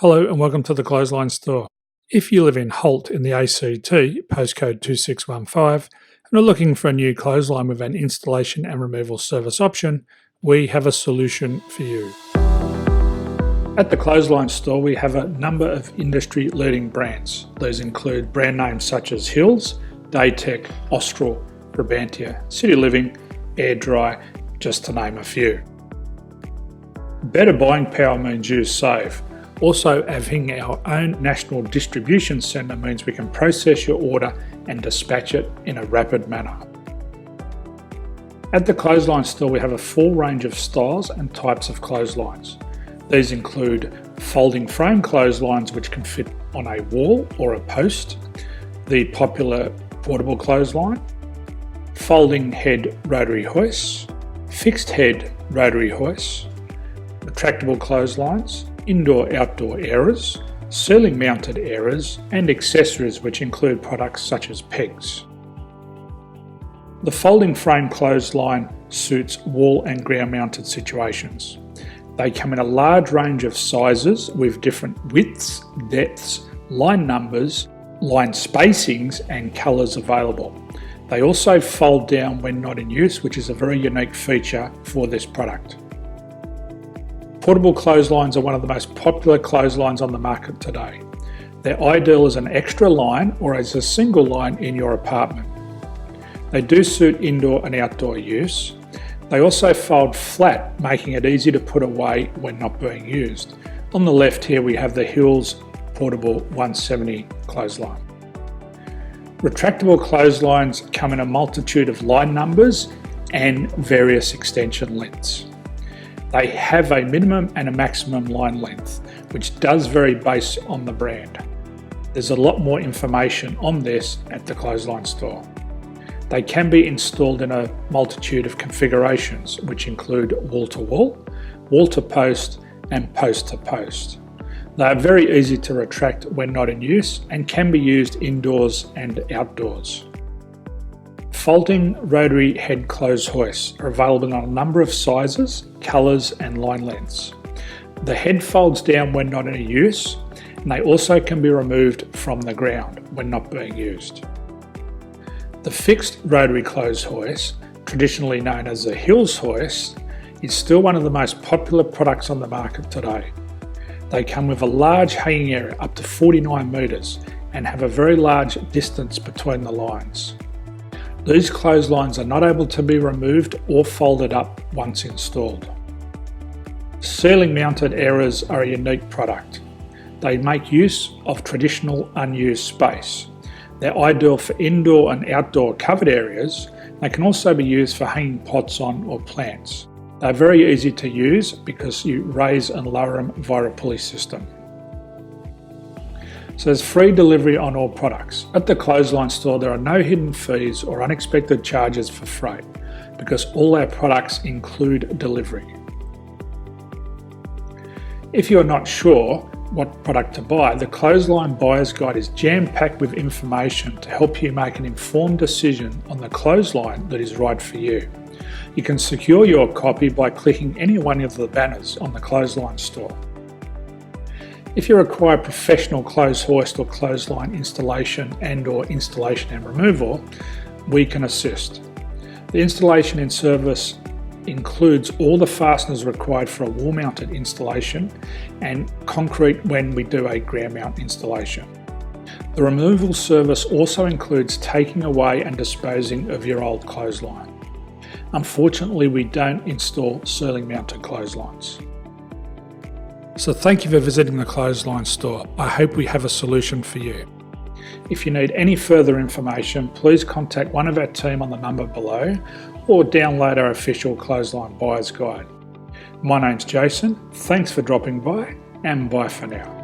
Hello and welcome to the Clothesline Store. If you live in Holt in the ACT, postcode 2615, and are looking for a new clothesline with an installation and removal service option, we have a solution for you. At the Clothesline Store, we have a number of industry-leading brands. These include brand names such as Hills, Daytech, Austral, Brabantia, City Living, Air Dry, just to name a few. Better buying power means you save. Also, having our own national distribution centre means we can process your order and dispatch it in a rapid manner. At the Clothesline Store, we have a full range of styles and types of clotheslines. These include folding frame clotheslines which can fit on a wall or a post, the popular portable clothesline, folding head rotary hoists, fixed head rotary hoists, retractable clotheslines, indoor-outdoor airers, ceiling mounted airers, and accessories which include products such as pegs. The folding frame clothesline suits wall and ground mounted situations. They come in a large range of sizes with different widths, depths, line numbers, line spacings and colours available. They also fold down when not in use, which is a very unique feature for this product. Portable clotheslines are one of the most popular clotheslines on the market today. They're ideal as an extra line or as a single line in your apartment. They do suit indoor and outdoor use. They also fold flat, making it easy to put away when not being used. On the left here we have the Hills Portable 170 clothesline. Retractable clotheslines come in a multitude of line numbers and various extension lengths. They have a minimum and a maximum line length, which does vary based on the brand. There's a lot more information on this at the Clothesline Store. They can be installed in a multitude of configurations, which include wall-to-wall, wall-to-post, and post-to-post. They are very easy to retract when not in use and can be used indoors and outdoors. Folding rotary head clothes hoists are available in a number of sizes, colours and line lengths. The head folds down when not in use, and they also can be removed from the ground when not being used. The fixed rotary clothes hoist, traditionally known as the Hills hoist, is still one of the most popular products on the market today. They come with a large hanging area up to 49 metres and have a very large distance between the lines. These clotheslines are not able to be removed or folded up once installed. Ceiling mounted airers are a unique product. They make use of traditional unused space. They're ideal for indoor and outdoor covered areas. They can also be used for hanging pots on or plants. They're very easy to use because you raise and lower them via a pulley system. So there's free delivery on all products. At the Clothesline Store, there are no hidden fees or unexpected charges for freight because all our products include delivery. If you're not sure what product to buy, the Clothesline Buyer's Guide is jam-packed with information to help you make an informed decision on the clothesline that is right for you. You can secure your copy by clicking any one of the banners on the Clothesline Store. If you require professional clothes hoist or clothesline installation and/or installation and removal, we can assist. The installation and service includes all the fasteners required for a wall-mounted installation and concrete when we do a ground mount installation. The removal service also includes taking away and disposing of your old clothesline. Unfortunately, we don't install ceiling mounted clotheslines. So thank you for visiting the Clothesline Store. I hope we have a solution for you. If you need any further information, please contact one of our team on the number below or download our official Clothesline Buyer's Guide. My name's Jason, thanks for dropping by and bye for now.